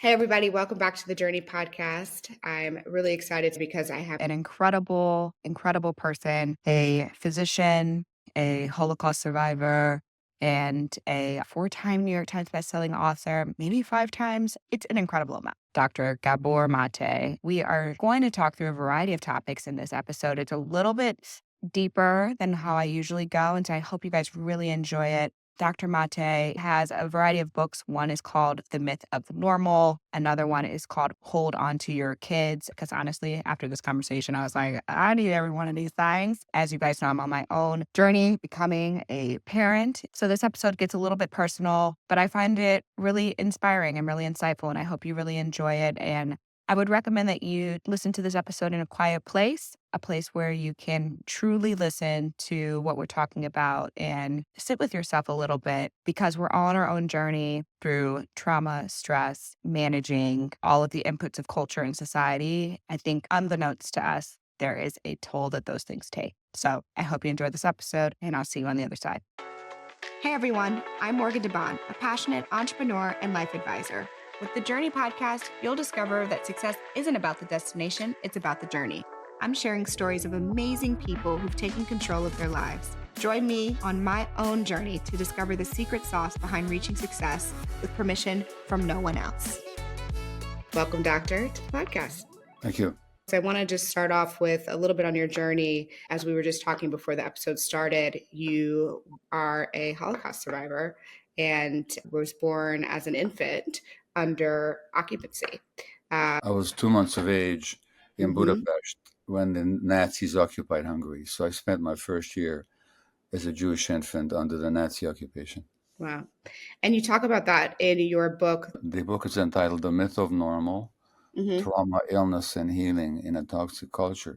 Hey, everybody, welcome back to the Journey podcast. I'm really excited because I have an incredible person, a physician, a Holocaust survivor, and a four-time New York Times bestselling author, maybe five times. It's an incredible amount. Dr. Gabor Maté. We are going to talk through a variety of topics in this episode. It's a little bit deeper than how I usually go, and so I hope you guys really enjoy it. Dr. Mate has a variety of books. One is called The Myth of the Normal. Another one is called Hold On to Your Kids. Because honestly, after this conversation, I was like, I need every one of these things. As you guys know, I'm on my own journey becoming a parent. So this episode gets a little bit personal, but I find it really inspiring and really insightful. And I hope you really enjoy it. And I would recommend that you listen to this episode in a quiet place, a place where you can truly listen to what we're talking about and sit with yourself a little bit, because we're all on our own journey through trauma, stress, managing all of the inputs of culture and society. I think unbeknownst to us, there is a toll that those things take. So I hope you enjoyed this episode, and I'll see you on the other side. Hey everyone, I'm Morgan DeBaun, a passionate entrepreneur and life advisor. With the Journey podcast, you'll discover that success isn't about the destination, it's about the journey. I'm sharing stories of amazing people who've taken control of their lives. Join me on my own journey to discover the secret sauce behind reaching success with permission from no one else. Welcome, Doctor, to the podcast. Thank you. So I want to just start off with a little bit on your journey. As we were just talking before the episode started, you are a Holocaust survivor and was born as an infant under occupancy. I was 2 months of age in Budapest when the Nazis occupied Hungary. So I spent my first year as a Jewish infant under the Nazi occupation. Wow. And you talk about that in your book. The book is entitled The Myth of Normal, Trauma, Illness, and Healing in a Toxic Culture.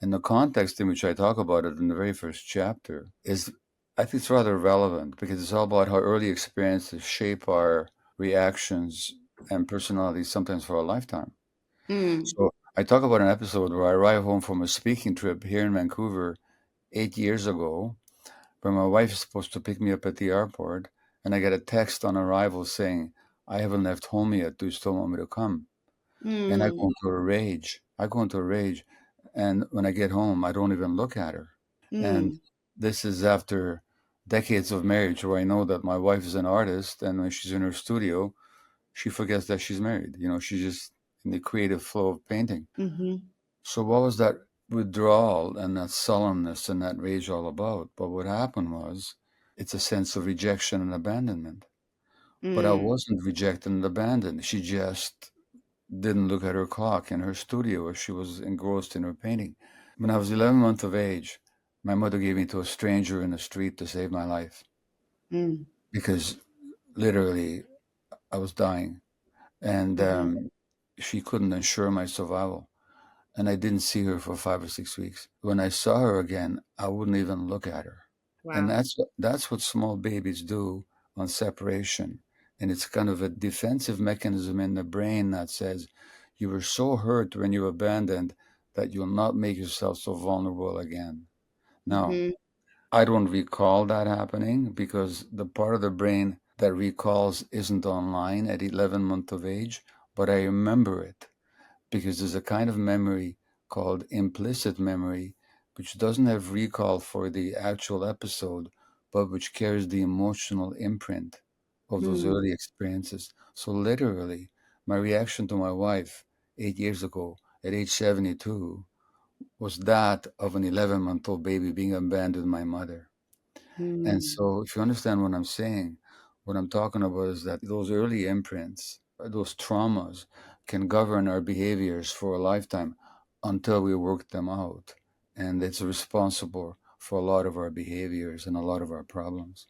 And the context in which I talk about it in the very first chapter is, I think it's rather relevant because it's all about how early experiences shape our reactions and personalities, sometimes for a lifetime. So I talk about an episode where I arrive home from a speaking trip here in Vancouver 8 years ago, where my wife is supposed to pick me up at the airport, and I get a text on arrival saying, I haven't left home yet, do you still want me to come? And I go into a rage. And when I get home, I don't even look at her. And this is after decades of marriage where I know that my wife is an artist, and when she's in her studio, she forgets that she's married. She's just in the creative flow of painting. So what was that withdrawal and that sullenness and that rage all about? But what happened was, it's a sense of rejection and abandonment. But I wasn't rejected and abandoned. She just didn't look at her clock in her studio, or she was engrossed in her painting. When I was 11 months of age, my mother gave me to a stranger in the street to save my life. Because literally I was dying. And she couldn't ensure my survival. And I didn't see her for 5 or 6 weeks. When I saw her again, I wouldn't even look at her. Wow. And that's what small babies do on separation. And it's kind of a defensive mechanism in the brain that says, you were so hurt when you were abandoned that you'll not make yourself so vulnerable again. Now, I don't recall that happening because the part of the brain that recalls isn't online at 11 months of age, but I remember it because there's a kind of memory called implicit memory, which doesn't have recall for the actual episode, but which carries the emotional imprint of those early experiences. So literally, my reaction to my wife 8 years ago at age 72 was that of an 11-month-old baby being abandoned by my mother. And so if you understand what I'm saying, what I'm talking about is that those early imprints, those traumas, can govern our behaviors for a lifetime until we work them out. And it's responsible for a lot of our behaviors and a lot of our problems.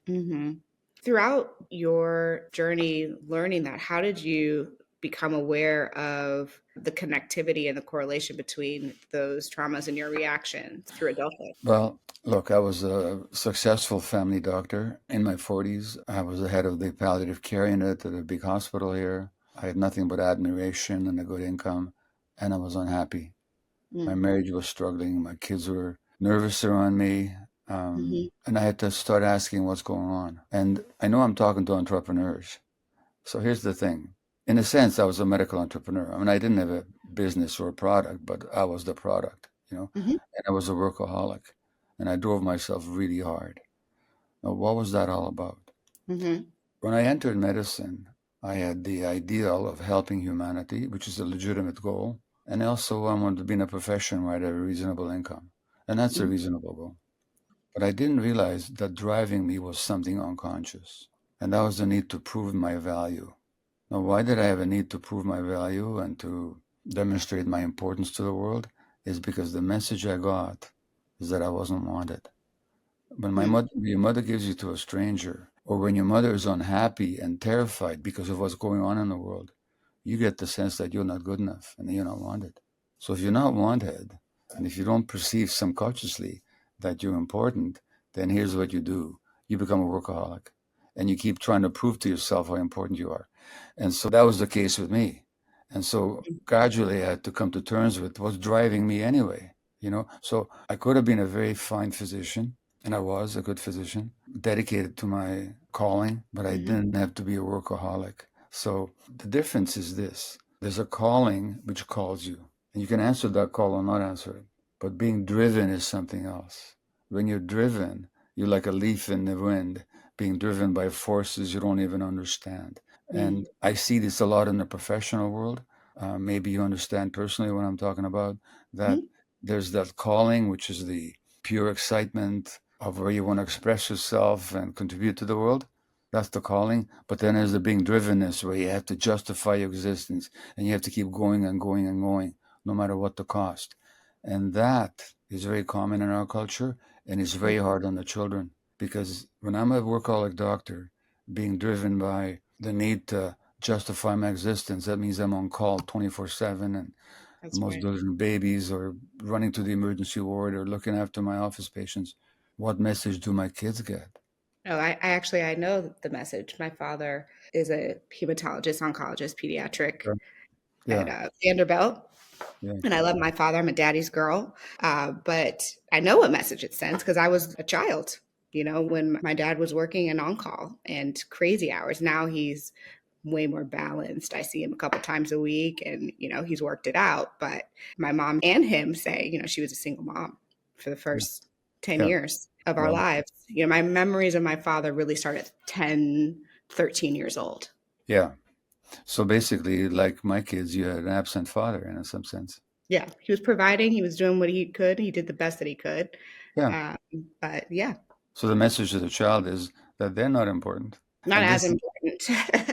Throughout your journey learning that, how did you become aware of the connectivity and the correlation between those traumas and your reaction through adulthood? Well, look, I was a successful family doctor in my 40s. I was the head of the palliative care unit at a big hospital here. I had nothing but admiration and a good income, and I was unhappy. My marriage was struggling. My kids were nervous around me. And I had to start asking what's going on. And I know I'm talking to entrepreneurs. So here's the thing. in a sense, I was a medical entrepreneur. I mean, I didn't have a business or a product, but I was the product, Hmm. and I was a workaholic, and I drove myself really hard. Now, what was that all about? Hmm. When I entered medicine, I had the ideal of helping humanity, which is a legitimate goal. And also, I wanted to be in a profession where I had a reasonable income. And that's a Hmm. reasonable goal. But I didn't realize that driving me was something unconscious. And that was the need to prove my value. Now, why did I have a need to prove my value and to demonstrate my importance to the world? Is because the message I got is that I wasn't wanted. When your mother gives you to a stranger, or when your mother is unhappy and terrified because of what's going on in the world, you get the sense that you're not good enough and that you're not wanted. So if you're not wanted, and if you don't perceive subconsciously that you're important, then here's what you do. You become a workaholic and you keep trying to prove to yourself how important you are. And so that was the case with me. And so gradually I had to come to terms with what's driving me anyway, So I could have been a very fine physician, and I was a good physician, dedicated to my calling, but I Hmm. didn't have to be a workaholic. So the difference is this: there's a calling which calls you, and you can answer that call or not answer it. But being driven is something else. When you're driven, you're like a leaf in the wind, being driven by forces you don't even understand. And I see this a lot in the professional world. Maybe you understand personally what I'm talking about, that Hmm. there's that calling, which is the pure excitement of where you want to express yourself and contribute to the world. That's the calling. But then there's the being drivenness where you have to justify your existence and you have to keep going and going and going, no matter what the cost. And that is very common in our culture and is very hard on the children. Because when I'm a workaholic doctor, being driven by the need to justify my existence, that means I'm on call 24/7 and the That's most right. delivering babies or running to the emergency ward or looking after my office patients. What message do my kids get? No, I know the message. My father is a hematologist, oncologist, pediatric Sure. at Yeah, Vanderbilt. yeah, And I love my father. I'm a daddy's girl. But I know what message it sends because I was a child, when my dad was working in on call and crazy hours. Now he's way more balanced. I see him a couple times a week and, he's worked it out. But my mom and him say, she was a single mom for the yeah, first 10 yeah. years of our Wow. lives. My memories of my father really start at 10, 13 years old. Yeah. So basically, like my kids, you had an absent father in some sense. Yeah, he was providing, he was doing what he could, he did the best that he could. Yeah. Um, but yeah, So the message to the child is that they're not important. not And as this important.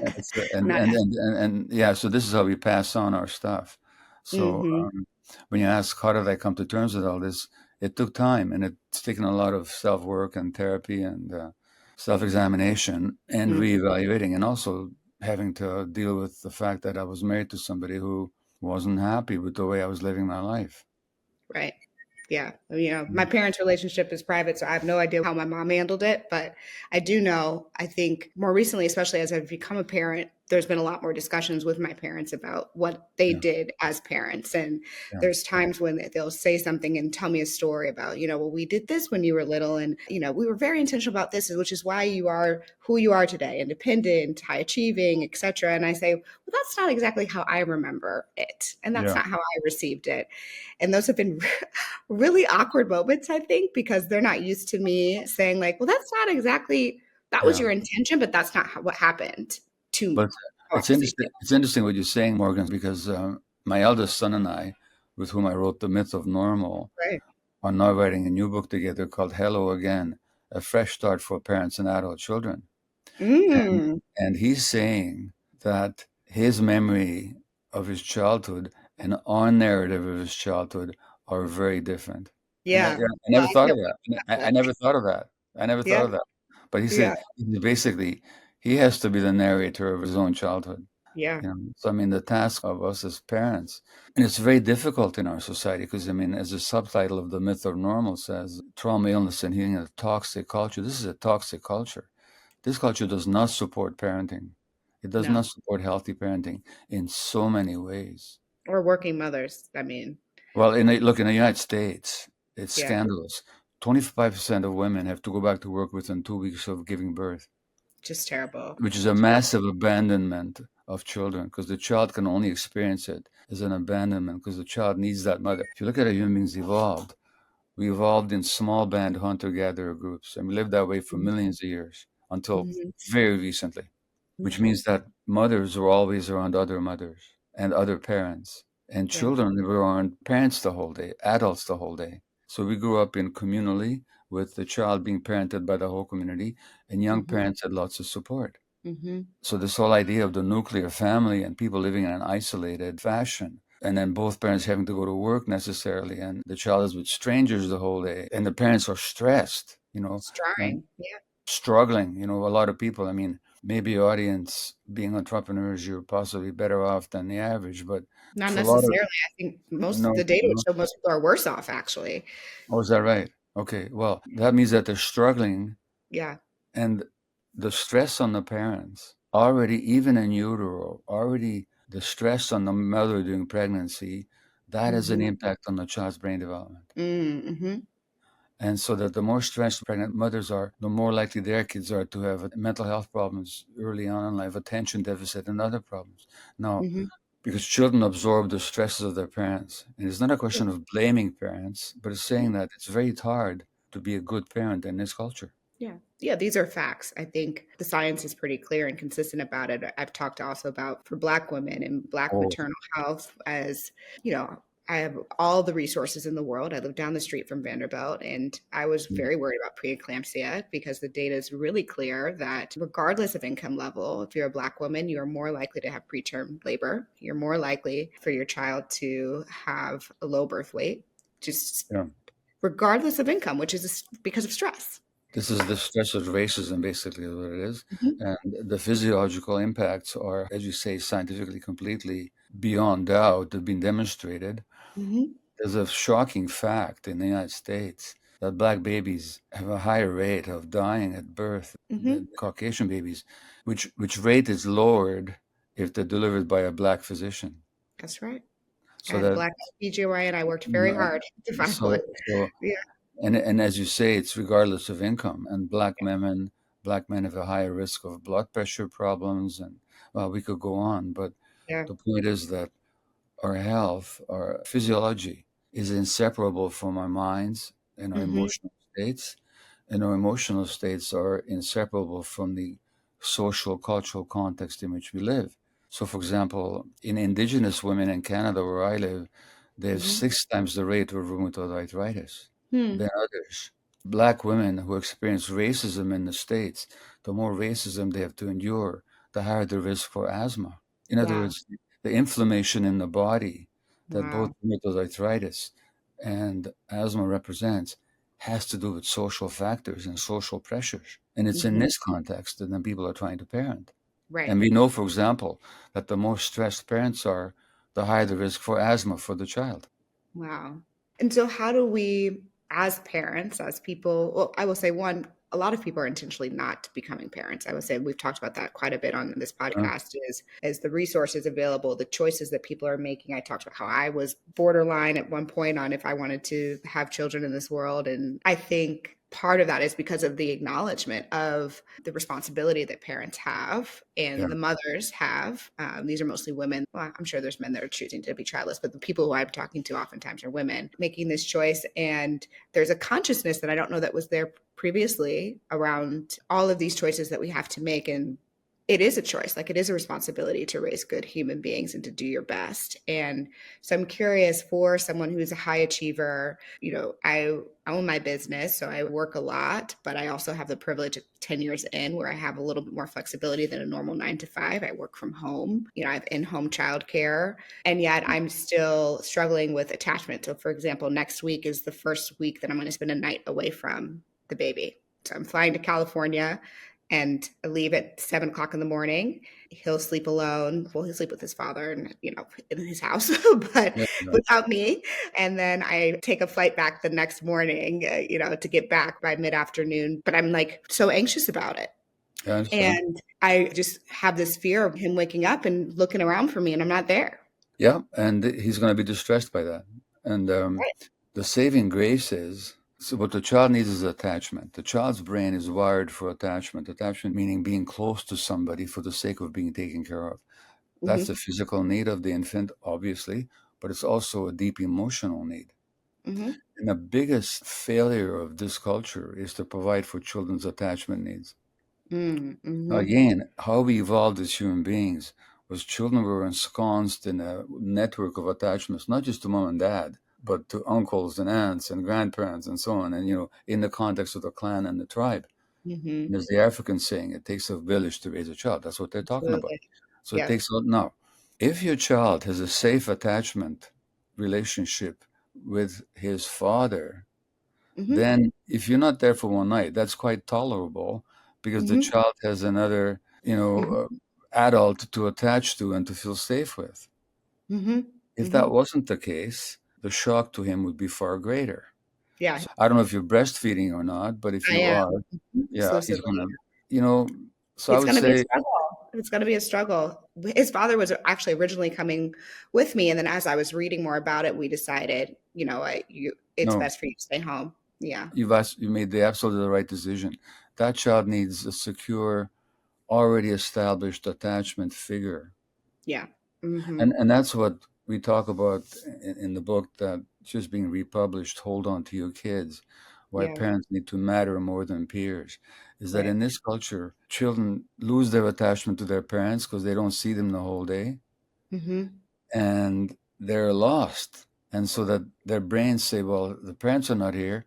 it's, and, Not and, as and, and, and yeah, so this is how we pass on our stuff. So Mhm, when you ask, how did I come to terms with all this? It took time and it's taken a lot of self work and therapy and self examination and mhm, reevaluating, and also having to deal with the fact that I was married to somebody who wasn't happy with the way I was living my life. right. Yeah. My parents' relationship is private, so I have no idea how my mom handled it. But I do know, I think more recently, especially as I've become a parent, there's been a lot more discussions with my parents about what they Yeah, did as parents. And yeah, there's times when they'll say something and tell me a story about, well, we did this when you were little. And, we were very intentional about this, which is why you are who you are today, independent, high achieving, etc. And I say, well, that's not exactly how I remember it. And that's yeah. not how I received it. And those have been really awkward moments, I think, because they're not used to me saying, like, well, that's not exactly, that was Yeah. your intention, but that's not what happened to But it's obviously. interesting. It's interesting what you're saying, Morgan, because my eldest son and I, with whom I wrote The Myth of Normal, Right. are now writing a new book together called Hello Again, a fresh start for parents and adult children. And Mm, and he's saying that his memory of his childhood and our narrative of his childhood are very different. And yeah. I No, never I thought feel of that. I fantastic. never thought of that. I never thought Yeah. of that. But he Yeah. said basically he has to be the narrator of his own childhood. Yeah. So I mean, the task of us as parents, and it's very difficult in our society because I mean, as the subtitle of The Myth of Normal says, trauma, illness, and healing in a toxic culture. This is a toxic culture. This culture does not support parenting. It does No. not support healthy parenting in so many ways. Or working mothers. I mean, Well, look in the United States, it's yeah. scandalous. 25% of women have to go back to work within 2 weeks of giving birth, Just terrible. which is a Terrible. massive abandonment of children, because the child can only experience it as an abandonment, because the child needs that mother. If you look at how human beings evolved, we evolved in small band hunter-gatherer groups, and we lived that way for millions of years until Mhm. very recently, which Mhm. means that mothers were always around other mothers and other parents, and Yeah. children were around parents the whole day, adults the whole day. So we grew up in communally with the child being parented by the whole community, and young Mhm. parents had lots of support. Mhm. So this whole idea of the nuclear family and people living in an isolated fashion, and then both parents having to go to work necessarily, and the child is with strangers the whole day, and the parents are stressed, It's and trying. Yeah. struggling. A lot of people. I mean, maybe audience being entrepreneurs, you're possibly better off than the average, but Not for a lot of necessarily. I think most no, the data would no. show most people are worse off, actually. Oh, is that right? Okay, well, that means that they're struggling. Yeah. And the stress on the parents, already, even in utero, already the stress on the mother during pregnancy, that has an Mhm. impact on the child's brain development. Mhm. And so that the more stressed pregnant mothers are, the more likely their kids are to have mental health problems early on in life, attention deficit, and other problems. Now, Mhm. because children absorb the stresses of their parents. And it's not a Yeah. question of blaming parents, but it's Yeah. saying that it's very hard to be a good parent in this culture. Yeah. Yeah, these are facts. I think the science is pretty clear and consistent about it. I've talked also about for Black women and Black Oh, maternal health as, I have all the resources in the world. I live down the street from Vanderbilt, and I was mm, very worried about preeclampsia because the data is really clear that regardless of income level, if you're a Black woman, you're more likely to have preterm labor. You're more likely for your child to have a low birth weight, just yeah. regardless of income, which is because of stress. This is the stress of racism, basically, is what it is. Mhm. And the physiological impacts are, as you say, scientifically completely beyond doubt, have been demonstrated. Mhm. There's a shocking fact in the United States that Black babies have a higher rate of dying at birth than Mhm. Caucasian babies, which rate is lowered if they're delivered by a Black physician. That's right. I So had a that, Black PGY and I worked very no, hard to find one. so Yeah. and as you say, it's regardless of income. And black men have a higher risk of blood pressure problems, and well, we could go on. But Yeah. the point is that our health, our physiology, is inseparable from our minds and our Mhm. emotional states, and our emotional states are inseparable from the social cultural context in which we live. So, for example, in Indigenous women in Canada, where I live, they have Mhm. 6 times the rate of rheumatoid arthritis Hmm. than others. Black women who experience racism in the States, the more racism they have to endure, the higher the risk for asthma. In other Wow. words, the inflammation in the body that both Wow. rheumatoid arthritis and asthma represents has to do with social factors and social pressures. And it's in Mhm. this context that then people are trying to parent. And Right. we know, for example, that the more stressed parents are, the higher the risk for asthma for the child. Wow. And so how do we, as parents, as people, well, I will say one, a lot of people are intentionally not becoming parents. I would say we've talked about that quite a bit on this Uh, podcast is the resources available, the choices that people are making. I talked about how I was borderline at one point on if I wanted to have children in this world. And I think part of that is because of the acknowledgement of the responsibility that parents have yeah. and the mothers have. These are mostly women. Well, I'm sure there's men that are choosing to be childless, but the people who I'm talking to oftentimes are women making this choice. And there's a consciousness that I don't know that was there previously around all of these choices that we have to make. And it is a choice, like it is a responsibility to raise good human beings and to do your best. And so I'm curious for someone who's a high achiever, I own my business, so I work a lot, but I also have the privilege of 10 years in where I have a little bit more flexibility than a normal 9 to 5. I work from home, I have in-home childcare, and yet I'm still struggling with attachment. So for example, next week is the first week that I'm going to spend a night away from the baby. So I'm flying to California and I leave at 7 o'clock in the morning. He'll sleep alone. Well, he'll sleep with his father and, in his house, but Yeah, yeah. without me. And then I take a flight back the next morning, to get back by mid afternoon. But I'm like so anxious about it. I understand. And I just have this fear of him waking up and looking around for me and I'm not there. Yeah, and he's going to be distressed by that. And Right. the saving grace is, so what the child needs is attachment. The child's brain is wired for attachment. Attachment meaning being close to somebody for the sake of being taken care of. That's Mhm. the physical need of the infant, obviously, but it's also a deep emotional need. Mhm. And the biggest failure of this culture is to provide for children's attachment needs. Mhm. Again, how we evolved as human beings was children were ensconced in a network of attachments, not just to mom and dad, but to uncles and aunts and grandparents and so on. And, in the context of the clan and the tribe. And Mhm. there's the African saying, it takes a village to raise a child. That's what they're talking about. Absolutely. So it Yep. takes a now. If your child has a safe attachment relationship with his father, Mhm. then if you're not there for one night, that's quite tolerable because the Mhm. child has another, Mhm. adult to attach to and to feel safe with. Mhm. If that Mhm. wasn't the case, the shock to him would be far greater. Yeah, So I don't know if you're breastfeeding or not, but if I you am. are, Mhm. yeah, he's Exclusively. gonna, you know. So I It's would gonna be a say, struggle. It's gonna be a struggle. His father was actually originally coming with me, and then as I was reading more about it, we decided, it's no, best for you to stay home. Yeah. you made the absolutely the right decision. That child needs a secure, already established attachment figure. Yeah. Mhm. And that's what we talk about in the book that just being republished, Hold On to Your Kids, why Yeah. parents need to matter more than peers, is that Right. in this culture, children lose their attachment to their parents because they don't see them the whole day Mhm. and they're lost. And so that their brains say, well, the parents are not here.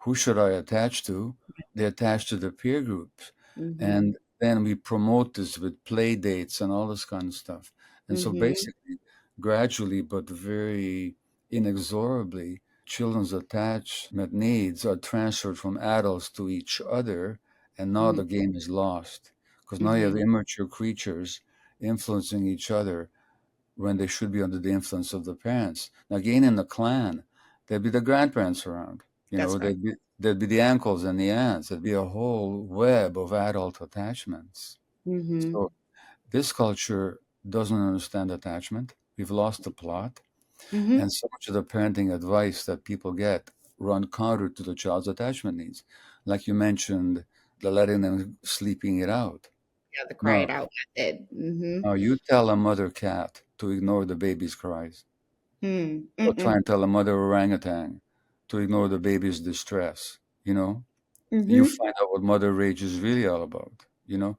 Who should I attach to? They attach to the peer groups. Mhm. And then we promote this with play dates and all this kind of stuff. And so Mhm. basically, gradually but very inexorably, children's attachment needs are transferred from adults to each other. And now Mhm. the game is lost because now you have Mhm. immature creatures influencing each other when they should be under the influence of the parents. Now, again, in the clan, there'd be the grandparents around. That's right. There'd be the uncles and the aunts. There'd be a whole web of adult attachments. Mhm. So this culture doesn't understand attachment. We've lost the plot, and Mhm. so much of the parenting advice that people get run counter to the child's attachment needs. Like you mentioned, the letting them sleeping it out. Yeah, the cry No, it out method. Mhm. no, you tell a mother cat to ignore the baby's cries. Hmm. Or try and Mm-mm. tell a mother orangutan to ignore the baby's distress, you know? You Mhm. find out what mother rage is really all about.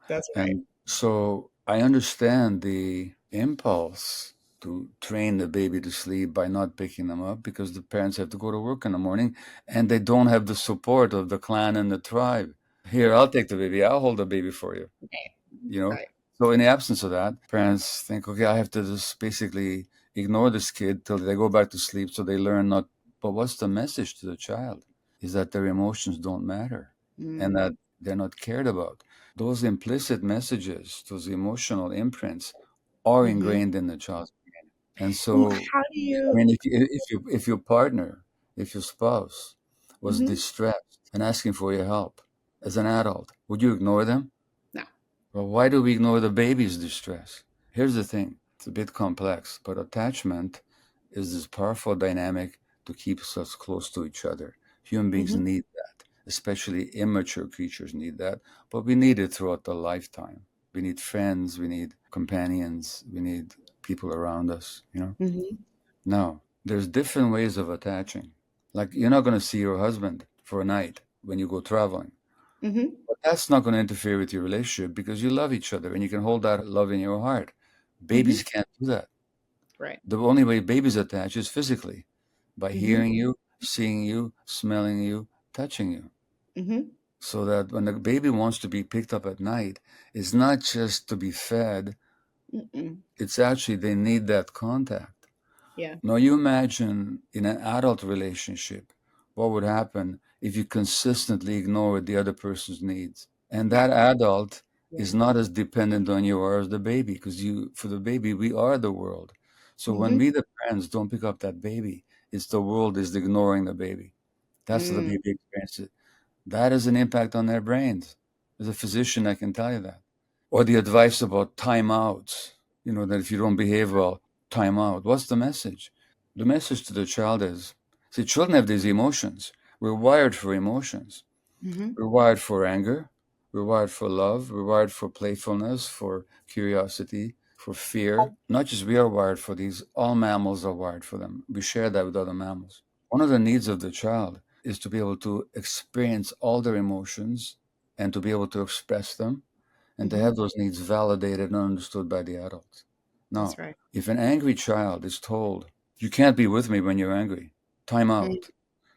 That's right. And so I understand the impulse to train the baby to sleep by not picking them up because the parents have to go to work in the morning and they don't have the support of the clan and the tribe. Here, I'll take the baby. I'll hold the baby for you Right. you know Right. so in the absence of that, parents think, okay, I have to just basically ignore this kid till they go back to sleep so they learn not. But what's the message to the child is that their emotions don't matter and Mm. that they're not cared about. Those implicit messages, those emotional imprints, are Mhm. ingrained in the child. And Well, so, how do I you mean, if your partner, if your spouse was Mhm. distressed and asking for your help as an adult, would you ignore them? No. Well, why do we ignore the baby's distress? Here's the thing, it's a bit complex, but attachment is this powerful dynamic to keep us close to each other. Human beings Mhm. need that, especially immature creatures need that, but we need it throughout the lifetime. We need friends, we need companions, we need people around us. Mhm. Now, there's different ways of attaching. Like, you're not going to see your husband for a night when you go traveling. Mhm. But that's not going to interfere with your relationship because you love each other and you can hold that love in your heart. Babies Mhm. can't do that. Right. The only way babies attach is physically by Mhm. hearing you, seeing you, smelling you, touching you. Mhm. So that when the baby wants to be picked up at night, it's not just to be fed, Mm-mm. it's actually they need that contact. Yeah. Now, you imagine in an adult relationship, what would happen if you consistently ignore the other person's needs? And Yeah. that adult Yeah. is not as dependent on you or as the baby, because for the baby, we are the world. So when Mhm. we, the parents, don't pick up that baby, it's the world is ignoring the baby. That's what the Mm. baby experiences. That has an impact on their brains. As a physician, I can tell you that. Or the advice about timeouts, that if you don't behave well, time out. What's the message? The message to the child is, see, children have these emotions. We're wired for emotions. Mhm. We're wired for anger. We're wired for love. We're wired for playfulness, for curiosity, for fear. Not just we are wired for these, all mammals are wired for them. We share that with other mammals. One of the needs of the child is to be able to experience all their emotions and to be able to express them and to Mm-hmm. have those needs validated and understood by the adults. That's Now, right. if an angry child is told, you can't be with me when you're angry, time out.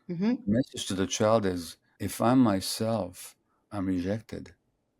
Mm-hmm. The message to the child is, if I'm myself, I'm rejected.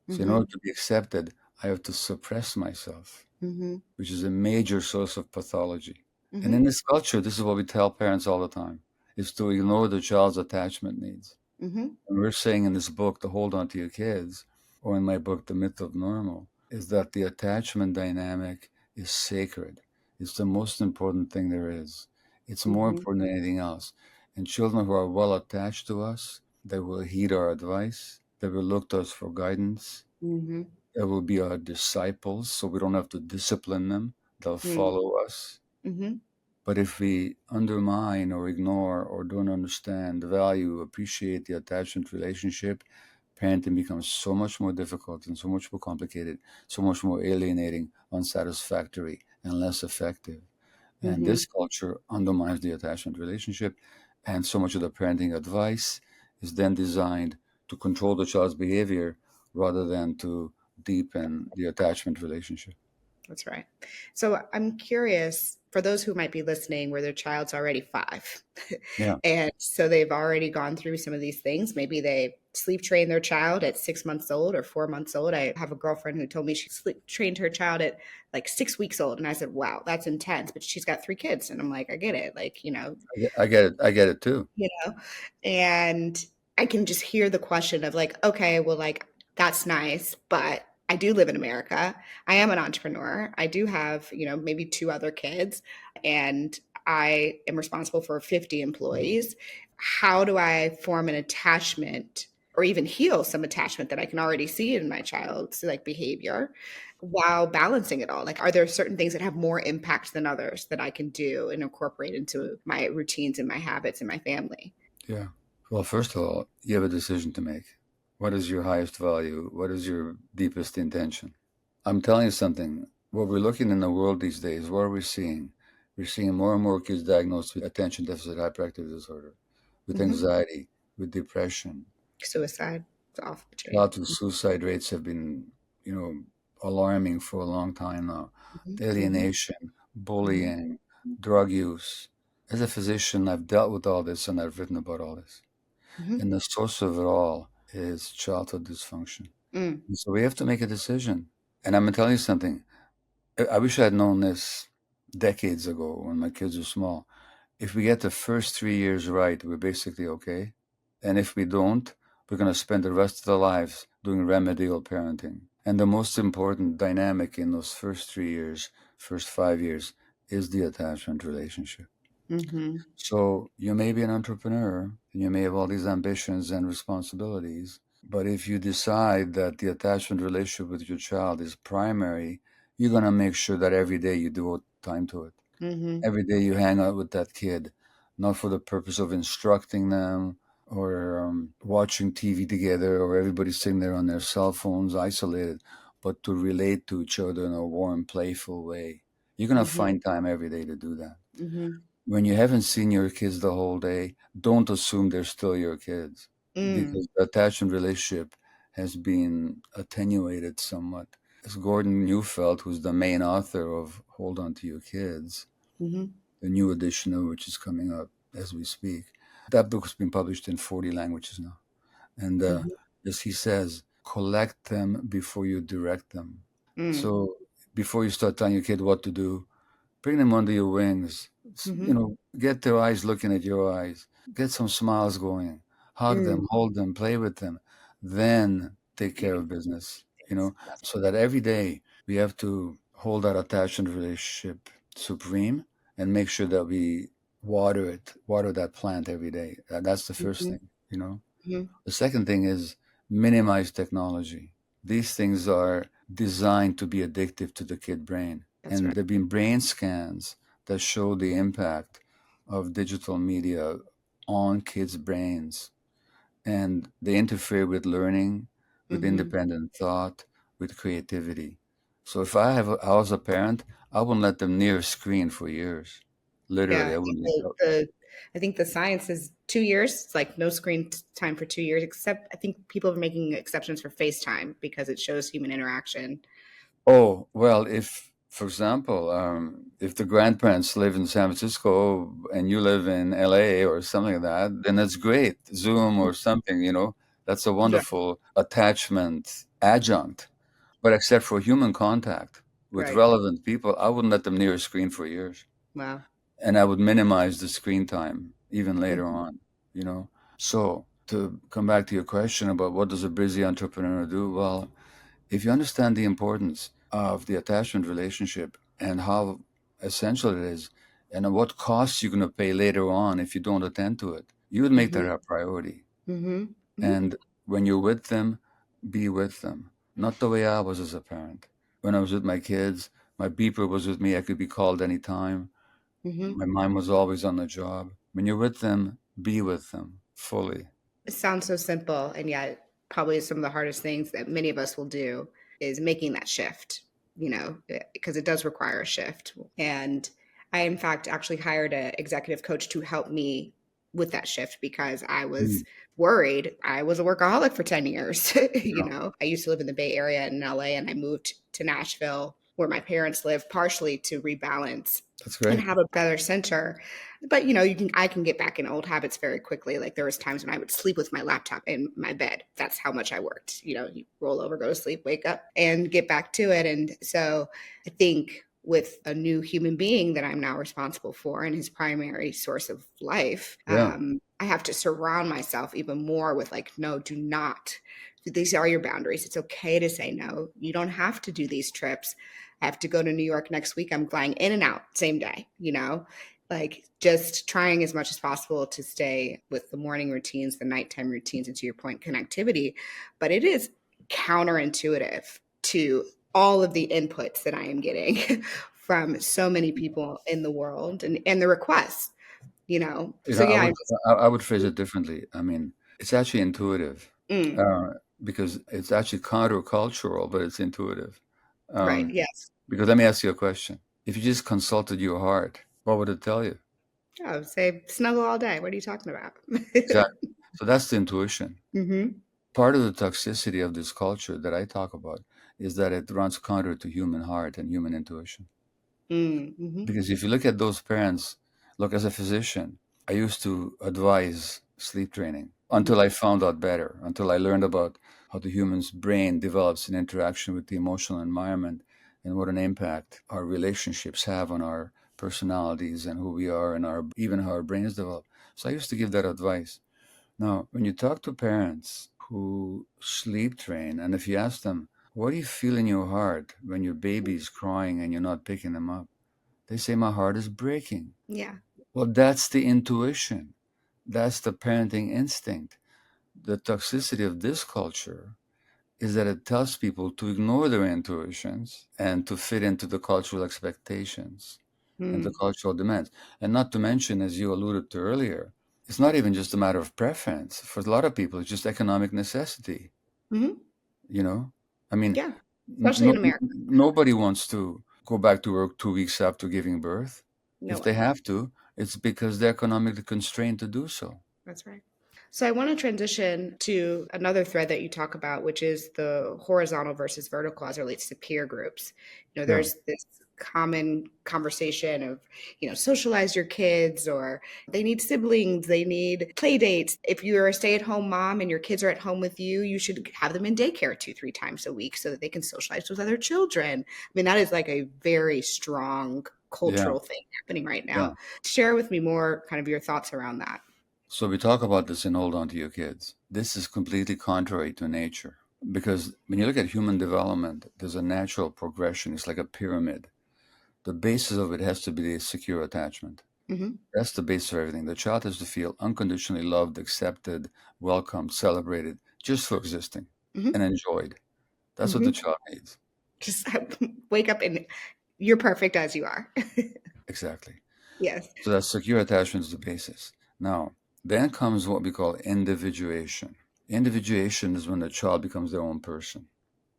So in Mm-hmm. order to be accepted, I have to suppress myself, Mm-hmm. which is a major source of pathology. And Mm-hmm. in this culture, this is what we tell parents all the time, is to ignore the child's attachment needs. Mm-hmm. And we're saying in this book, to hold on to your kids, or in my book, The Myth of Normal, is that the attachment dynamic is sacred. It's the most important thing there is. It's more Mm-hmm. important than anything else. And children who are well attached to us, they will heed our advice, they will look to us for guidance, Mm-hmm. they will be our disciples, so we don't have to discipline them, they'll follow us. Mm-hmm. But if we undermine or ignore or don't understand the value, appreciate the attachment relationship, parenting becomes so much more difficult and so much more complicated, so much more alienating, unsatisfactory, and less effective. And Mm-hmm. this culture undermines the attachment relationship, and so much of the parenting advice is then designed to control the child's behavior rather than to deepen the attachment relationship. That's right. So I'm curious for those who might be listening where their child's already 5. Yeah, And so they've already gone through some of these things. Maybe they sleep trained their child at 6 months old or 4 months old. I have a girlfriend who told me she sleep trained her child at like 6 weeks old. And I said, wow, that's intense. But she's got 3 kids. And I'm like, I get it. Like, I get it. I get it too. you know, and I can just hear the question of like, okay, well, like, that's nice, but I do live in America. I am an entrepreneur. I do have, maybe 2 other kids, and I am responsible for 50 employees. How do I form an attachment or even heal some attachment that I can already see in my child's like behavior while balancing it all? Like, are there certain things that have more impact than others that I can do and incorporate into my routines and my habits and my family? Yeah. Well, first of all, you have a decision to make. What is your highest value? What is your deepest intention? I'm telling you something. What we're looking in the world these days, what are we seeing? We're seeing more and more kids diagnosed with attention deficit hyperactivity disorder, with Hmm. anxiety, with depression. Suicide. It's off the chain. Childhood suicide rates have been, alarming for a long time now. Hmm. Hmm. Alienation, bullying, drug use. As a physician, I've dealt with all this and I've written about all this. Hmm. And the source of it all is childhood dysfunction. Mm. And so we have to make a decision. And I'm going to tell you something. I wish I had known this decades ago when my kids were small. If we get the first 3 years right, we're basically okay. And if we don't, we're going to spend the rest of their lives doing remedial parenting. And the most important dynamic in those first 3 years, first 5 years, is the attachment relationship. Hmm. So you may be an entrepreneur and you may have all these ambitions and responsibilities, but if you decide that the attachment relationship with your child is primary, you're going to make sure that every day you devote time to it. Hmm. Every day you hang out with that kid, not for the purpose of instructing them or watching TV together or everybody sitting there on their cell phones isolated, but to relate to each other in a warm, playful way. You're going to Hmm. find time every day to do that. Hmm. When you haven't seen your kids the whole day, don't assume they're still your kids Mm. because the attachment relationship has been attenuated somewhat. As Gordon Neufeld, who's the main author of Hold On to Your Kids, Hmm. the new edition of which is coming out as we speak, that book has been published in 40 languages now. And Hmm. as he says, collect them before you direct them. Mm. So before you start telling your kid what to do, bring them under your wings. Hmm. Get their eyes looking at your eyes. Get some smiles going. Hug Mm. them, hold them, play with them. Then take care Yeah. of business, Yes. That's so that every day we have to hold that attachment relationship supreme and make sure that we water that plant every day. That's the right. first Hmm. thing. Hmm. The second thing is minimize technology. These things are designed to be addictive to the kid brain. That's And right. there have been brain scans that show the impact of digital media on kids' brains. And they interfere with learning, with Hmm. independent thought, with creativity. So if I was a parent, I wouldn't let them near a screen for years. Literally, Yeah, I wouldn't. I think the science is 2 years. It's like no screen time for 2 years, except I think people are making exceptions for FaceTime because it shows human interaction. Oh, well, if, for example, if the grandparents live in San Francisco and you live in LA or something like that, then that's great. Zoom or something, that's a Yeah, wonderful attachment adjunct. But except for human contact with right. relevant people, I wouldn't let them near a screen for years. Wow. And I would minimize the screen time even later Mhm, on, you know. So to come back to your question about what does a busy entrepreneur do? Well, if you understand the importance of the attachment relationship and how essential it is, and what costs you're going to pay later on if you don't attend to it, you would make that mhm, a priority. mhm, mhm, And when you're with them, be with them. Not the way I was as a parent. When I was with my kids, my beeper was with me. I could be called anytime. mhm. My mind was always on the job. When you're with them, be with them fully. It sounds so simple, and yet probably some of the hardest things that many of us will do is making that shift, because it does require a shift. And I, in fact, actually hired an executive coach to help me with that shift because I was Mm, worried. I was a workaholic for 10 years. yeah, I used to live in the Bay Area in LA, and I moved to Nashville where my parents live partially to rebalance that's and great. have a better center. But I can get back in old habits very quickly. Like there was times when I would sleep with my laptop in my bed. That's how much I worked. You roll over, go to sleep, wake up, and get back to it. And so I think with a new human being that I'm now responsible for and his primary source of life, Yeah, I have to surround myself even more with like, no, do not. These are your boundaries. It's okay to say no. You don't have to do these trips. I have to go to New York next week. I'm flying in and out same day. Like just trying as much as possible to stay with the morning routines, the nighttime routines, and to your point, connectivity. But it is counterintuitive to all of the inputs that I am getting from so many people in the world and the requests. So I yeah, would I would phrase it differently. I mean, it's actually intuitive, mm, uh, because it's actually countercultural, but it's intuitive. right. Um, Yes. because let me ask you a question: if you just consulted your heart, what would it tell you? I would say snuggle all day. What are you talking about? Exactly. So that's the intuition. Mm-hmm. Part of the toxicity of this culture that I talk about is that it runs counter to human heart and human intuition. Mm-hmm. Because if you look at those parents, look, as a physician, I used to advise sleep training until I found out better, until I learned about how the human's brain develops in interaction with the emotional environment and what an impact our relationships have on our personalities and who we are and even how our brains develop. So I used to give that advice. Now, when you talk to parents who sleep train, and if you ask them, what do you feel in your heart when your baby's crying and you're not picking them up? They say, my heart is breaking. Yeah. Well, that's the intuition. That's the parenting instinct. The toxicity of this culture is that it tells people to ignore their intuitions and to fit into the cultural expectations and the Mm-hmm. cultural demands. And not to mention, as you alluded to earlier, it's not even just a matter of preference. For a lot of people, it's just economic necessity, Mm-hmm. you know? I mean, Yeah. Especially in America. nobody wants to go back to work 2 weeks after giving birth. No If they one. have to, it's because they're economically constrained to do so. That's right. So I want to transition to another thread that you talk about, which is the horizontal versus vertical as it relates to peer groups. Yeah. There's this common conversation of, socialize your kids, or they need siblings, they need play dates. If you're a stay-at-home mom and your kids are at home with you, you should have them in daycare 2, 3 times a week so that they can socialize with other children. I mean, that is like a very strong Yeah. cultural thing happening right Yeah. now. Share with me more kind of your thoughts around that. So we talk about this in Hold On to Your Kids. This is completely contrary to nature because when you look at human development, there's a natural progression. It's like a pyramid. The basis of it has to be the secure attachment. Hmm. That's the base of everything. The child has to feel unconditionally loved, accepted, welcomed, celebrated, just for existing and Hmm. enjoyed. That's what the Hmm. child needs. Just wake up and you're perfect as you are. Exactly. Yes. So that secure attachment is the basis. Now, then comes what we call individuation. Individuation is when the child becomes their own person.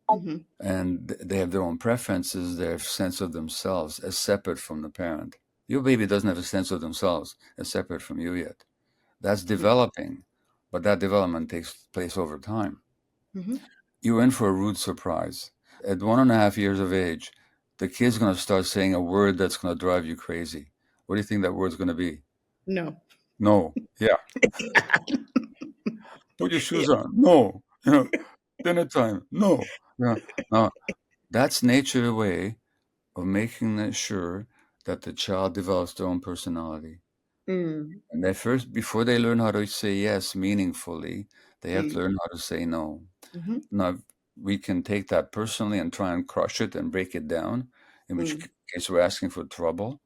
Mhm. and they have their own preferences, their sense of themselves as separate from the parent. Your baby doesn't have a sense of themselves as separate from you yet. That's developing, but that development takes place over time. Mhm. You're in for a rude surprise. At 1.5 years of age, the kid's going to start saying a word that's going to drive you crazy. What do you think that word's going to be? No. No. Yeah. Put your Yeah. shoes on. No. Dinner time. No. Yeah. Now, that's nature's way of making sure that the child develops their own personality. Mm. And they first, before they learn how to say yes meaningfully, they have to Mm. learn how to say no. Mhm. Now, we can take that personally and try and crush it and break it down, in which Mm. case we're asking for trouble,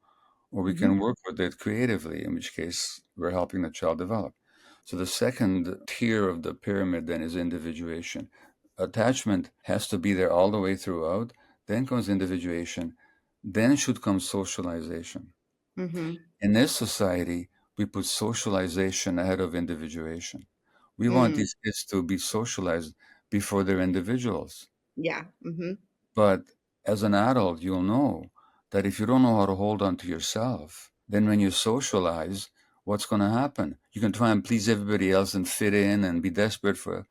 or we Mhm. can work with it creatively, in which case we're helping the child develop. So the second tier of the pyramid then is individuation. Attachment has to be there all the way throughout, then comes individuation, then should come socialization. Mhm. In this society, we put socialization ahead of individuation. We want Mm. these kids to be socialized before they're individuals. Yeah. Mhm. But as an adult, you'll know that if you don't know how to hold on to yourself, then when you socialize, what's going to happen? You can try and please everybody else and fit in and be desperate for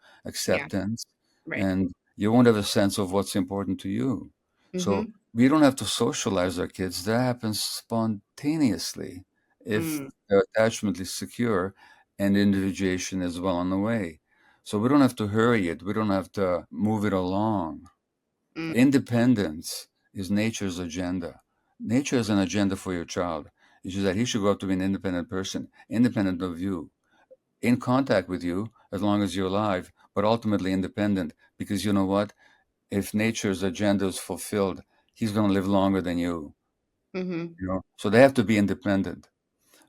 Yeah. acceptance, Right. and you won't have a sense of what's important to you. So Mhm. we don't have to socialize our kids. That happens spontaneously if Mm. their attachment is secure and individuation is well on the way. So we don't have to hurry it. We don't have to move it along. Mm. Independence is nature's agenda. Nature has an agenda for your child. It's just that he should grow up to be an independent person, independent of you, in contact with you as long as you're alive, but ultimately independent. Because you know what? If nature's agenda is fulfilled, he's going to live longer than you. Mhm. So they have to be independent.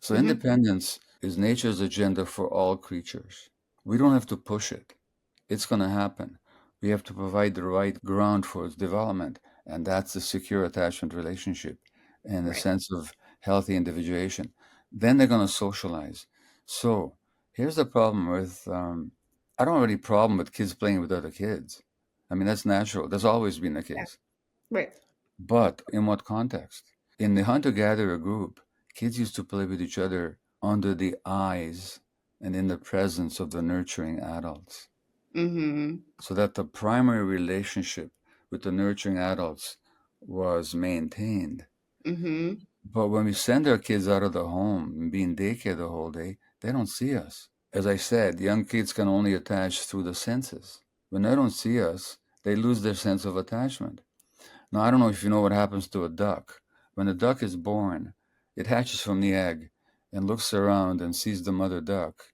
So Mhm. independence is nature's agenda for all creatures. We don't have to push it. It's going to happen. We have to provide the right ground for its development, and that's the secure attachment relationship and the Right. sense of healthy individuation. Then they're going to socialize. So here's the problem with I don't have any problem with kids playing with other kids. I mean, that's natural. That's always been the Yeah. case. Right. But in what context? In the hunter gatherer group, kids used to play with each other under the eyes and in the presence of the nurturing adults, Mhm. so that the primary relationship with the nurturing adults was maintained. Mhm. But when we send our kids out of the home and be in daycare the whole day, they don't see us. As I said, young kids can only attach through the senses. When they don't see us, they lose their sense of attachment. Now, I don't know if you know what happens to a duck. When a duck is born, it hatches from the egg and looks around and sees the mother duck.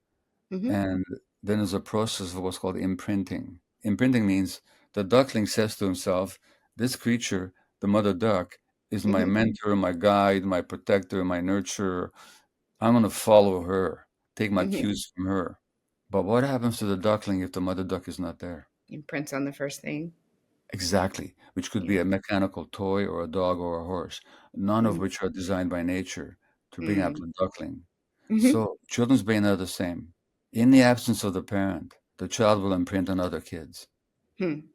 Mhm. And then there's a process of what's called imprinting. Imprinting means the duckling says to himself, this creature, the mother duck, is my Mhm. mentor, my guide, my protector, my nurturer. I'm going to follow her, take my Mhm. cues from her. But what happens to the duckling if the mother duck is not there? Imprints on the first thing. Exactly, which could be Yeah. a mechanical toy or a dog or a horse, none of Mm. which are designed by nature to bring out Mm. the duckling. Mhm. So children's brain are the same. In the absence of the parent, the child will imprint on other kids. Hmm.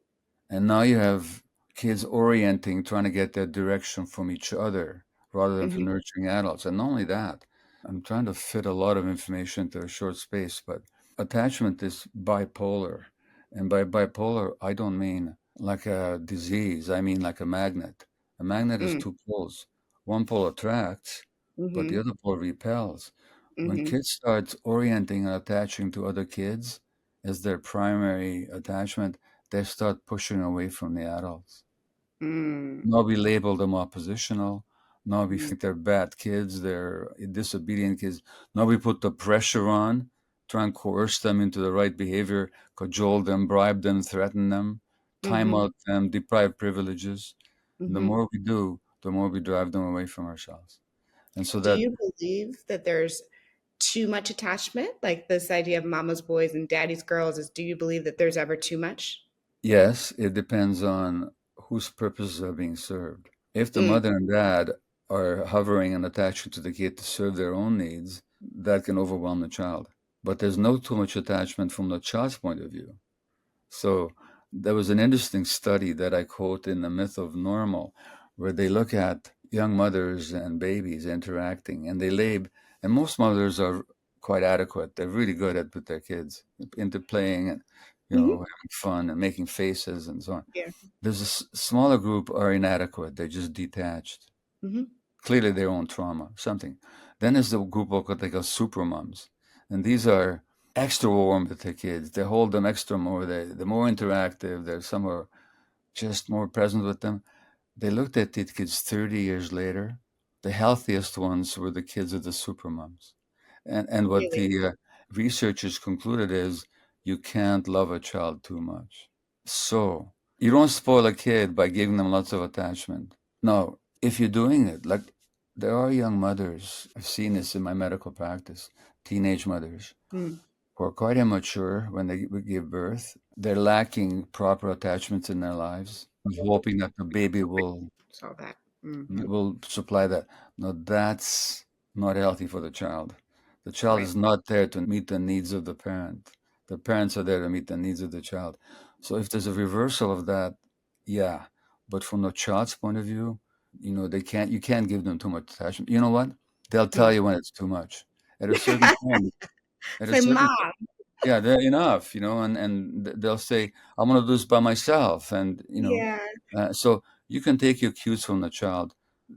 And now you have kids orienting, trying to get their direction from each other rather than from Mhm. nurturing adults. And not only that, I'm trying to fit a lot of information into a short space, but attachment is bipolar. And by bipolar, I don't mean like a disease, I mean like a magnet. A magnet has Mm. two poles. One pole attracts, but the Mhm. other pole repels. When Mhm. kids start orienting and attaching to other kids as their primary attachment, they start pushing away from the adults. Mm. Now we label them oppositional. Now we Mhm. think they're bad kids, they're disobedient kids. Now we put the pressure on, try and coerce them into the right behavior, cajole them, bribe them, threaten them, time Mhm. out them, deprive privileges. And the Mhm. more we do, the more we drive them away from ourselves. And so Do that, you believe that there's too much attachment? Like this idea of mama's boys and daddy's girls is do you believe that there's ever too much? yes, it depends on whose purposes are being served. If the Mm. mother and dad are hovering and attaching to the kid to serve their own needs, that can overwhelm the child. But there's no too much attachment from the child's point of view. So there was an interesting study that I quote in The Myth of Normal, where they look at young mothers and babies interacting, and and most mothers are quite adequate. They're really good at with their kids, into playing and, Hmm. having fun and making faces and so on. Yeah. There's a smaller group are inadequate. They're just detached. Hmm. Clearly their own trauma, something. Then there's the group of what they call super moms. And these are extra warm with their kids. They hold them extra more. They're more interactive. They're somewhere just more present with them. They looked at these kids 30 years later. The healthiest ones were the kids of the super moms. And what Really? the researchers concluded is you can't love a child too much. So you don't spoil a kid by giving them lots of attachment. No, if you're doing it, like there are young mothers, I've seen this in my medical practice, teenage mothers Mm. who are quite immature when they give birth. They're lacking proper attachments in their lives, hoping that the baby Saw that. Mm. will supply that. No, that's not healthy for the child. The child Right. is not there to meet the needs of the parent. The parents are there to meet the needs of the child. So if there's a reversal of that, yeah. But from the child's point of view, you can't give them too much attachment. You know what? They'll tell Mm. you when it's too much. At a certain point, at a Say, certain Mom. yeah, they're enough, and they'll say, "I want to do this by myself," and Yeah. so you can take your cues from the child,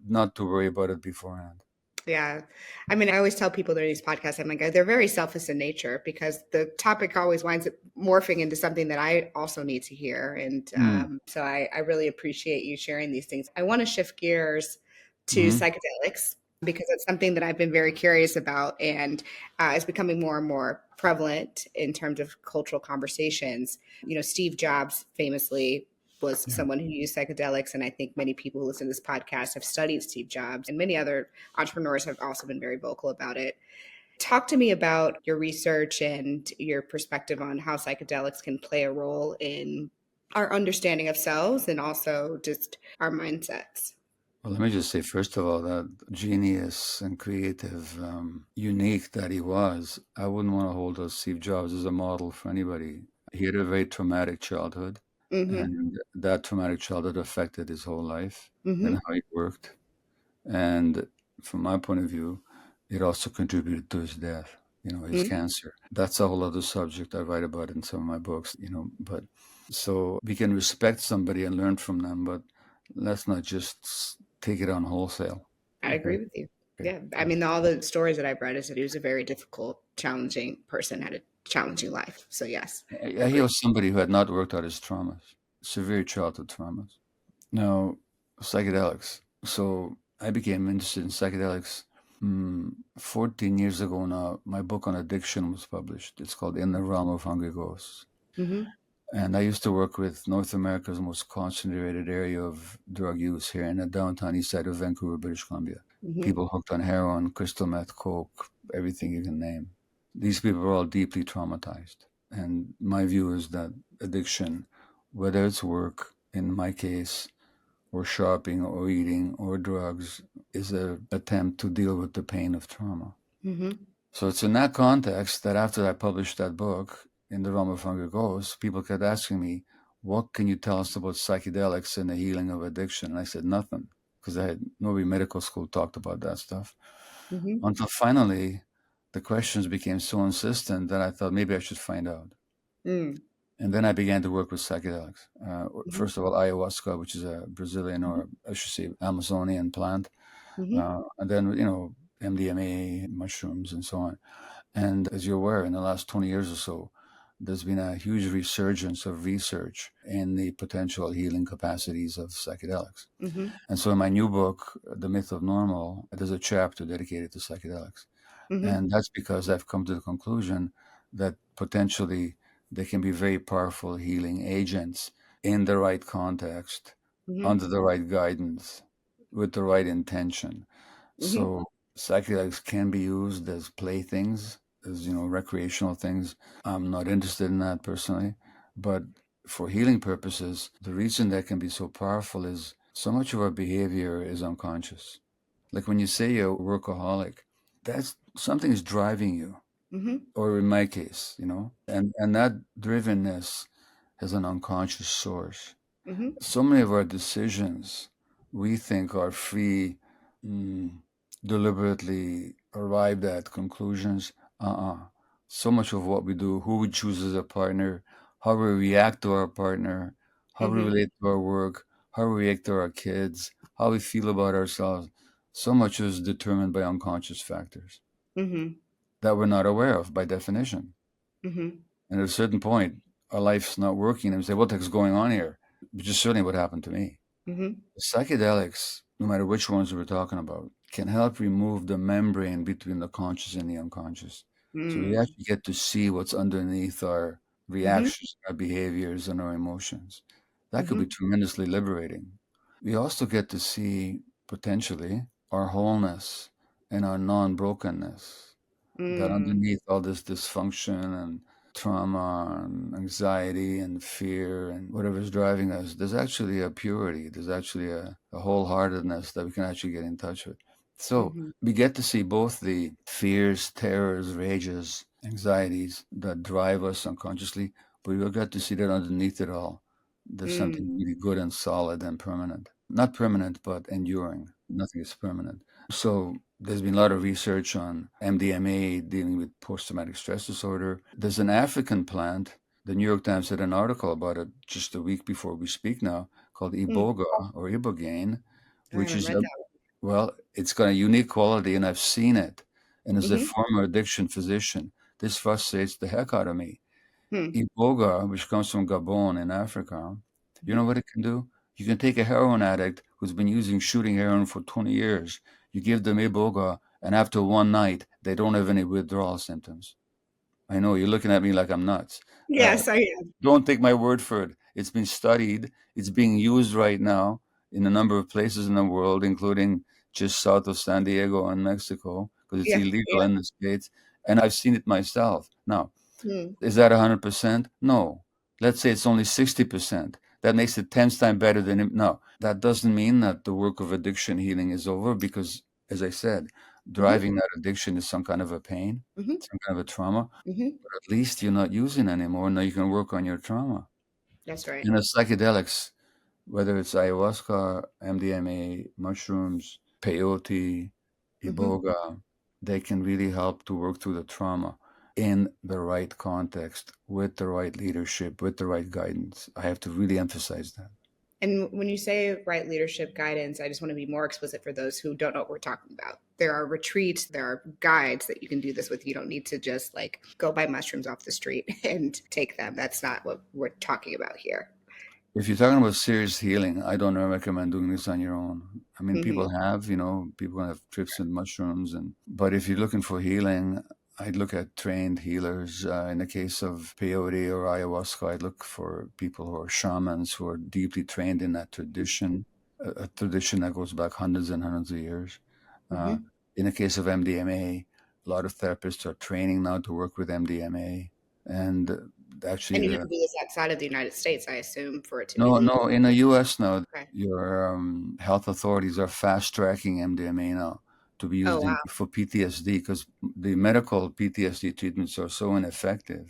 not to worry about it beforehand. Yeah. I mean, I always tell people during these podcasts, I'm like, they're very selfish in nature because the topic always winds up morphing into something that I also need to hear. And Mm. so I really appreciate you sharing these things. I want to shift gears to Hmm. psychedelics because it's something that I've been very curious about and it's becoming more and more prevalent in terms of cultural conversations. Steve Jobs famously was Yeah. someone who used psychedelics. And I think many people who listen to this podcast have studied Steve Jobs, and many other entrepreneurs have also been very vocal about it. Talk to me about your research and your perspective on how psychedelics can play a role in our understanding of selves and also just our mindsets. Well, let me just say, first of all, that genius and creative, unique that he was, I wouldn't want to hold up Steve Jobs as a model for anybody. He had a very traumatic childhood, Mm-hmm. and that traumatic childhood affected his whole life and Mm-hmm. how he worked. And from my point of view, it also contributed to his death, his Mm-hmm. cancer. That's a whole other subject I write about in some of my books, but so we can respect somebody and learn from them, but let's not just take it on wholesale. I Okay. agree with you. Okay. Yeah. I mean, all the stories that I've read is that he was a very difficult, challenging person, had a challenging life. So, yes, He agree. was somebody who had not worked out his traumas, severe childhood traumas. Now, psychedelics. So I became interested in psychedelics 14 years ago now. My book on addiction was published. It's called In the Realm of Hungry Ghosts. Mm-hmm. And I used to work with North America's most concentrated area of drug use here in the downtown east side of Vancouver, British Columbia. Mm-hmm. People hooked on heroin, crystal meth, coke, everything you can name. These people are all deeply traumatized. And my view is that addiction, whether it's work, in my case, or shopping or eating or drugs, is an attempt to deal with the pain of trauma. Mm-hmm. So it's in that context that after I published that book, In the Realm of Hungry Ghosts, people kept asking me, what can you tell us about psychedelics and the healing of addiction? And I said, nothing, because nobody in medical school talked about that stuff. Mm-hmm. Until finally, the questions became so insistent that I thought maybe I should find out. Mm. And then I began to work with psychedelics. Mm-hmm. First of all, ayahuasca, which is a Brazilian, or I should say Amazonian plant. Mm-hmm. And then, MDMA, mushrooms, and so on. And as you're aware, in the last 20 years or so, there's been a huge resurgence of research in the potential healing capacities of psychedelics. Mm-hmm. And so in my new book, The Myth of Normal, there's a chapter dedicated to psychedelics. Mm-hmm. And that's because I've come to the conclusion that potentially they can be very powerful healing agents in the right context, Mm-hmm. under the right guidance, with the right intention. Mm-hmm. So psychedelics can be used as playthings, as recreational things. I'm not interested in that personally, but for healing purposes, the reason that can be so powerful is so much of our behavior is unconscious. Like when you say you're a workaholic, that's something is driving you, Mm-hmm. or in my case, and that drivenness has an unconscious source. Mm-hmm. So many of our decisions we think are free, mm, deliberately arrived at conclusions. So much of what we do, who we choose as a partner, how we react to our partner, how we Mm-hmm. relate to our work, how we react to our kids, how we feel about ourselves, so much is determined by unconscious factors Mm-hmm. that we're not aware of by definition. Mm-hmm. And at a certain point, our life's not working, and we say, what the heck's going on here? Which is certainly what happened to me. Mm-hmm. Psychedelics, no matter which ones we're talking about, can help remove the membrane between the conscious and the unconscious. So we Mm. actually get to see what's underneath our Mm-hmm. reactions, our behaviors, and our emotions. That could be Mm-hmm. tremendously liberating. We also get to see potentially our wholeness and our non brokenness, that Mm. underneath all this dysfunction and trauma and anxiety and fear and whatever's driving us, there's actually a purity, there's actually a wholeheartedness that we can actually get in touch with. So Mm-hmm. we get to see both the fears, terrors, rages, anxieties that drive us unconsciously, but we get to see that underneath it all, there's Mm. something really good and solid and permanent. Not permanent, but enduring. Nothing is permanent. So there's been a lot of research on MDMA dealing with post-traumatic stress disorder. There's an African plant. The New York Times had an article about it just a week before we speak now, called Mm. iboga or ibogaine, I which haven't is read that well, it's got a unique quality, and I've seen it. And one. as a Mm-hmm. former addiction physician, this frustrates the heck out of me. Mm. Iboga, which comes from Gabon in Africa, you know Mm-hmm. what it can do? You can take a heroin addict who's been using shooting heroin for 20 years. You give them Iboga, and after one night, they don't have any withdrawal symptoms. I know you're looking at me like I'm nuts. Uh, Yes, I am. don't take my word for it. It's been studied. It's being used right now in a number of places in the world, including just south of San Diego and Mexico, because it's Yeah. illegal Yeah. in the States. And I've seen it myself. Now, Mm. is that 100%? No. Let's say it's only 60%. That makes it 10 times better than it. No, that doesn't mean that the work of addiction healing is over because, as I said, Mm-hmm. driving that addiction is some kind of a pain, Mm-hmm. some kind of a trauma. Mm-hmm. But at least you're not using anymore. Now you can work on your trauma. That's right. And the psychedelics, whether it's ayahuasca, MDMA, mushrooms, peyote, Mm-hmm. iboga, they can really help to work through the trauma in the right context, with the right leadership, with the right guidance. I have to really emphasize that. And when you say right leadership guidance, I just want to be more explicit for those who don't know what we're talking about. There are retreats, there are guides that you can do this with. You don't need to just like go buy mushrooms off the street and take them. That's not what we're talking about here. If you're talking about serious healing, I don't recommend doing this on your own. I mean, Mm-hmm. people have, people have trips and mushrooms, but if you're looking for healing, I'd look at trained healers. In the case of peyote or ayahuasca, I'd look for people who are shamans who are deeply trained in that tradition, a tradition that goes back hundreds and hundreds of years. Uh, Mm-hmm. in the case of MDMA, a lot of therapists are training now to work with MDMA, and actually And you have the to do this outside of the United States, I assume, for it to be no, legal. no. In the U.S. now, Okay. your health authorities are fast tracking MDMA now to be Oh, used wow. for PTSD because the medical PTSD treatments are so ineffective,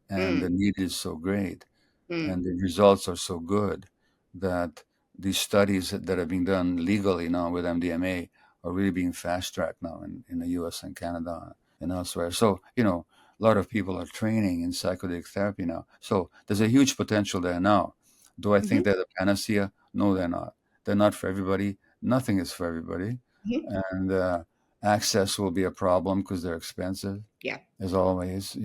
and the Mm. need is so great, Mm. and the results are so good that these studies that are being done legally now with MDMA are really being fast tracked now in the U.S. and Canada and elsewhere. So a lot of people are training in psychedelic therapy now. So there's a huge potential there now. Do I think Mm-hmm. they're the panacea? No, they're not. They're not for everybody. Nothing is for everybody. Mm-hmm. And access will be a problem because they're expensive, Yeah. as always.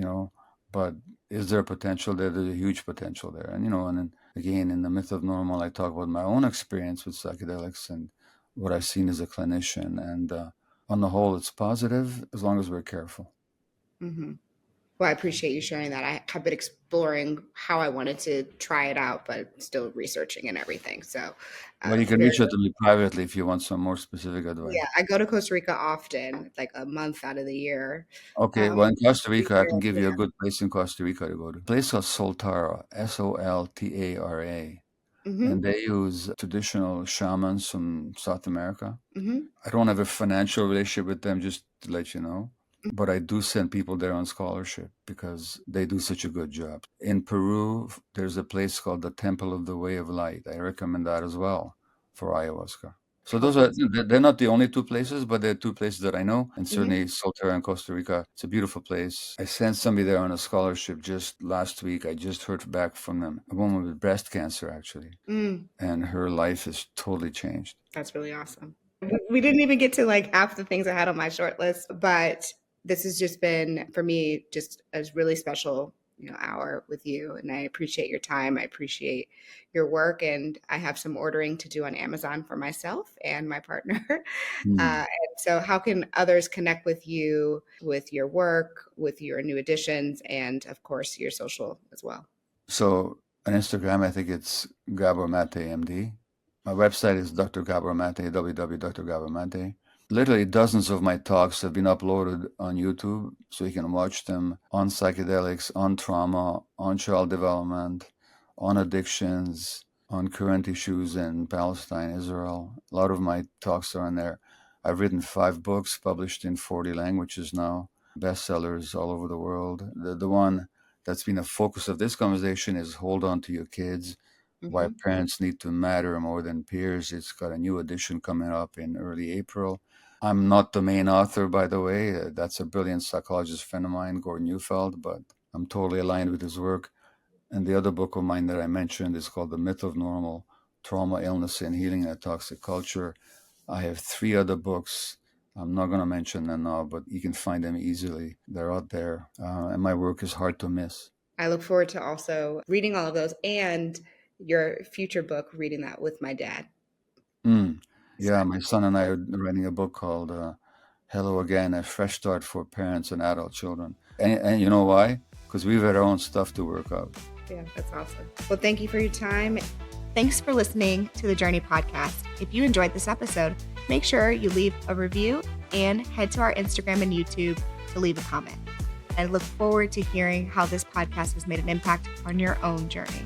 But is there potential there? There's a huge potential there. And then again, in the myth of normal, I talk about my own experience with psychedelics and what I've seen as a clinician. And on the whole, it's positive as long as we're careful. Mm-hmm. Well, I appreciate you sharing that. I have been exploring how I wanted to try it out, but still researching and everything. So, Well, you can very, reach out to me privately if you want some more specific advice. yeah, I go to Costa Rica often, like a month out of the year. Okay, Um, well, in Costa Rica, I can give you a yeah. good place in Costa Rica to go to. A place called Soltara, Soltara, and Mm-hmm. they use traditional shamans from South America. Mm-hmm. I don't have a financial relationship with them, just to let you know. but I do send people there on scholarship because they do such a good job. In Peru, there's a place called the Temple of the Way of Light. I recommend that as well for ayahuasca. So Oh, those are, they're not the only two places, but they're two places that I know. And mhm. certainly Solterra in Costa Rica, it's a beautiful place. I sent somebody there on a scholarship just last week. I just heard back from them, a woman with breast cancer, actually. And her life is totally changed. That's really awesome. We didn't even get to like half the things I had on my short list, but this has just been for me just a really special, hour with you. And I appreciate your time. I appreciate your work, and I have some ordering to do on Amazon for myself and my partner. Mm. And so, how can others connect with you, with your work, with your new additions, and of course your social as well? So on Instagram, I think it's Gabor Maté, MD. My website is Dr. Gabor Maté, www.drgabormaté. Literally dozens of my talks have been uploaded on YouTube, so you can watch them on psychedelics, on trauma, on child development, on addictions, on current issues in Palestine, Israel. A lot of my talks are on there. I've written 5 books published in 40 languages now, bestsellers all over the world. The one that's been a focus of this conversation is Hold On to Your Kids, Why Parents Need to Matter More Than Peers. It's got a new edition coming up in early April. I'm not the main author, by the way. That's a brilliant psychologist friend of mine, Gordon Neufeld, but I'm totally aligned with his work. And the other book of mine that I mentioned is called The Myth of Normal, Trauma, Illness, and Healing in a Toxic Culture. I have 3 other books. I'm not going to mention them now, but you can find them easily. They're out there, and my work is hard to miss. I look forward to also reading all of those and your future book, reading that with my dad. So, Yeah, my son and I are writing a book called Hello Again, A Fresh Start for Parents and Adult Children. And you know why? Because we've had our own stuff to work out. yeah, that's awesome. Well, thank you for your time. Thanks for listening to the Journey podcast. If you enjoyed this episode, make sure you leave a review and head to our Instagram and YouTube to leave a comment. I look forward to hearing how this podcast has made an impact on your own journey.